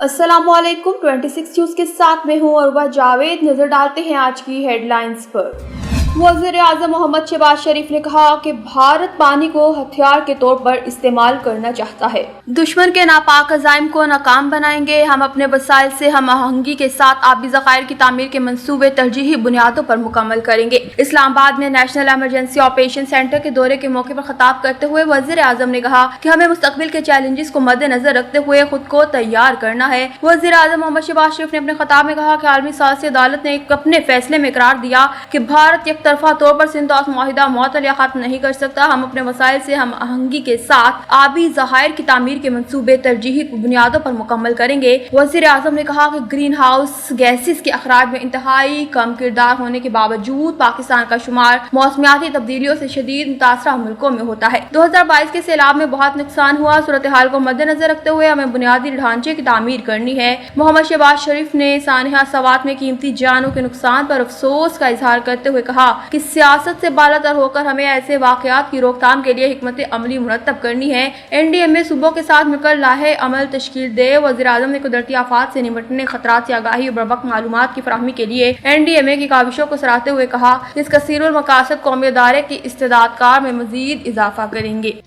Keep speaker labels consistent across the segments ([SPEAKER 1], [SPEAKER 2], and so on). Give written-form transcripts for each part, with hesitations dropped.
[SPEAKER 1] अस्सलाम वालेकुम। 26 न्यूज के साथ में हूँ अरवा जावेद। नजर डालते हैं आज की हेडलाइंस पर। वज़ीर आज़म मोहम्मद शहबाज शरीफ ने कहा कि भारत पानी को हथियार के तौर पर इस्तेमाल करना चाहता है। दुश्मन के नापाक अज़ाइम को नाकाम बनाएंगे। हम अपने वसाइल से हम आहंगी के साथ आबी ज़खायर की तामीर के मंसूबे तरजीही बुनियादों पर मुकम्मल करेंगे। इस्लामाबाद में नेशनल एमरजेंसी ऑपरेशन सेंटर के दौरे के मौके पर खिताब करते हुए वज़ीर आज़म ने कहा कि हमें मुस्तकबिल के चैलेंजेस को मद्देनजर रखते हुए खुद को तैयार करना है। वज़ीर आज़म मोहम्मद शहबाज शरीफ ने अपने खिताब में कहा कि आलमी साज़ी अदालत ने अपने फैसले में करार दिया कि भारत एक तरफा तौर पर सिंध माहिदा मुअत्तल या खत्म नहीं कर सकता। हम अपने वसाइल से हम आहंगी के साथ आबी ज़खायर की तामीर के मंसूबे तरजीही बुनियादों पर मुकम्मल करेंगे। वज़ीर आज़म ने कहा कि ग्रीन हाउस गैसेस के अखराज में इंतहाई कम किरदार होने के बावजूद पाकिस्तान का शुमार मौसमियाती तब्दीलियों से शदीद मुतासरा मुल्कों में होता है। 2022 के सैलाब में बहुत नुकसान हुआ। सूरत हाल को मद्देनजर रखते हुए हमें बुनियादी ढांचे की तामीर करनी है। मोहम्मद शहबाज शरीफ ने सानिया सवात में कीमती जानों के नुकसान पर अफसोस का इजहार करते हुए कहा कि सियासत से बालातर होकर हमें ऐसे वाकयात की रोकथाम के लिए हिकमत अमली मुरतब करनी है। NDMA सूबों के साथ मिलकर लाहे अमल तश्कील दे। वज़ीर आज़म ने कुदरती आफात से निपटने, खतरात से आगाही और बरवक्त मालूमात की फराहमी के लिए NDMA की काविशों को सराहते हुए कहा कि इस कसीरुल मकासद कौमी अदारे की इस्तेदादकार में मजीद इजाफा करेंगे।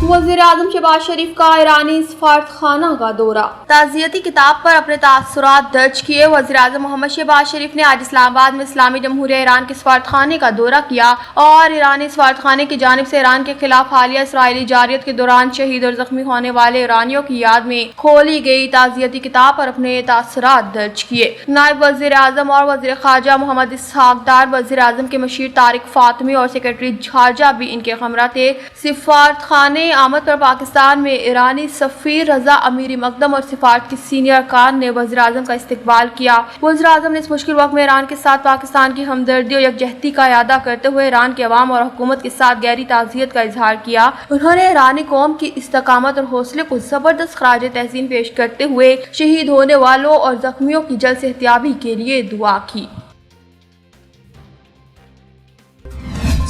[SPEAKER 1] वज़ीर आज़म शहबाज शरीफ का ईरानी सफारतखाना का दौरा। ताज़ियती किताब पर अपने तासुरात दर्ज किए वज़ीर आज़म मोहम्मद शहबाज शरीफ ने आज इस्लामाबाद में इस्लामी जमहूरिया ईरान के सफारतखाने का दौरा किया और ईरानी सफारतखाने की जानिब से ईरान के खिलाफ हालिया इसराइली जारियत के दौरान शहीद और जख्मी होने वाले ईरानियों की याद में खोली गई ताज़ियती किताब पर अपने तासुरात दर्ज किए। नायब वज़ीर आज़म और वज़ीर ख़ारजा मोहम्मद इसहाक डार, वज़ीर आज़म के मशीर तारिक फातमी और सेक्रेटरी खारजा भी इनके हमरा थे। सफारतखाने आमद पर पाकिस्तान में ईरानी सफीर रजा अमीरी मकदम और सिफारत की सीनियर अरकान ने वज़ीर आज़म का इस्तकबाल किया। वज़ीर आज़म ने इस मुश्किल वक्त में ईरान के साथ पाकिस्तान की हमदर्दी और यकजहती का यादा करते हुए ईरान के अवाम और हुकूमत के साथ गहरी ताज़ियत का इजहार किया। उन्होंने ईरानी कौम की इस्तकामत और हौसले को जबरदस्त खराज तहसीन पेश करते हुए शहीद होने वालों और जख्मियों की जल्द सेहतियाबी के लिए दुआ की।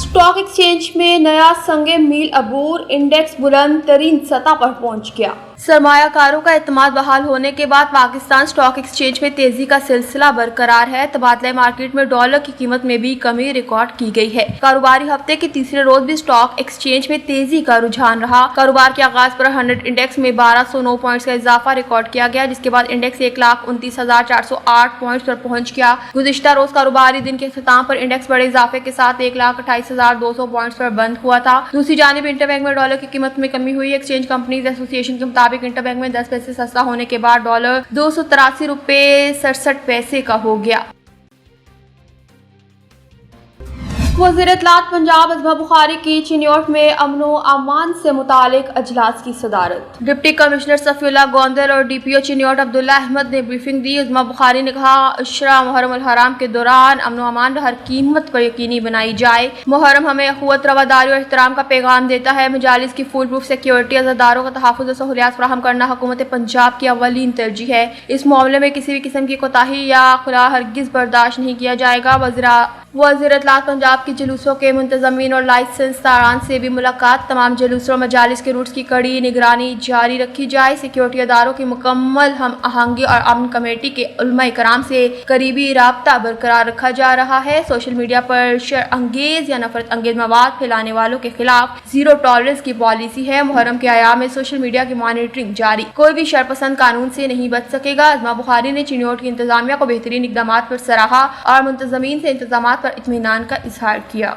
[SPEAKER 1] स्टॉक एक्सचेंज में नया संगे मील अबूर इंडेक्स बुलंद तरीन सतह पर पहुंच गया। सरमायाकारों का एतमाद बहाल होने के बाद पाकिस्तान स्टॉक एक्सचेंज में तेजी का सिलसिला बरकरार है। तबादला मार्केट में डॉलर की कीमत में भी कमी रिकॉर्ड की गई है। कारोबारी हफ्ते के तीसरे रोज भी स्टॉक एक्सचेंज में तेजी का रुझान रहा। कारोबार के आगाज पर 100 इंडेक्स में 1209 पॉइंट्स का इजाफा रिकॉर्ड किया गया, जिसके बाद इंडेक्स 1,29,408 पॉइंट्स पर पहुंच गया। गुज़िश्ता रोज कारोबारी दिन के इख्तिताम पर इंडेक्स बड़े इजाफे के साथ 1,28,200 पॉइंट्स पर बंद हुआ था। दूसरी जानिब इंटरबैंक में डॉलर की कीमत में कमी हुई। एक्सचेंज कंपनीज एसोसिएशन के मुताबिक इंटरबैंक में 10 पैसे सस्ता होने के बाद डॉलर 283 रुपए 67 पैसे का हो गया। वज़ीर इत्तलात पंजाब अज़मा बुखारी की चिन्योट में अमनो अमान से मुतालिक अजलास की सदारत। डिप्टी कमिश्नर सफीउल्लाह गोंदल और DPO चिन्योट अब्दुल्ला अहमद ने ब्रीफिंग दी। अज़मा बुखारी ने कहा, अशरा मुहर्रम अल हराम के दौरान अमनो अमान हर कीमत पर यकीनी बनाई जाए। मुहर्रम हमें अखुवत, रवादारी और एहतराम का पैगाम देता है। मजालिस की फुल प्रूफ सिक्योरिटी, अज़ादारों का तहफ़्फ़ुज़ और सहूलियात फराहम करना हुकूमत पंजाब की अव्वलीन तरजीह है। इस मामले में किसी भी किस्म की कोताही या खुला हरगिज़ बर्दाश्त नहीं किया जाएगा। वज़ीर इत्तलात पंजाब की जुलूसों के मुंतज़मीन और लाइसेंस दारान से भी मुलाकात। तमाम जुलूसों और मजालिस के रूट्स की कड़ी निगरानी जारी रखी जाए। सिक्योरिटी अदारों की मुकम्मल हम आहंगी और अमन कमेटी के उलमा कराम से करीबी राब्ता बरकरार रखा जा रहा है। सोशल मीडिया पर शर अंगेज या नफरत अंगेज मवाद फैलाने वालों के खिलाफ जीरो टॉलरेंस की पॉलिसी है। मुहर्रम के आयाम में सोशल मीडिया की मॉनिटरिंग जारी। कोई भी शरपसंद कानून से नहीं बच सकेगा। अज़मा बुखारी ने चिन्योट की इंतजामिया को बेहतरीन इक़दाम पर सराहा और मुंतज़मीन से इंतजाम पर इत्मीनान का इजहार किया।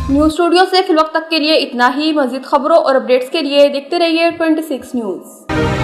[SPEAKER 1] न्यूज़ स्टूडियो से फिल वक्त तक के लिए इतना ही। मज़ीद खबरों और अपडेट्स के लिए देखते रहिए 26 न्यूज़।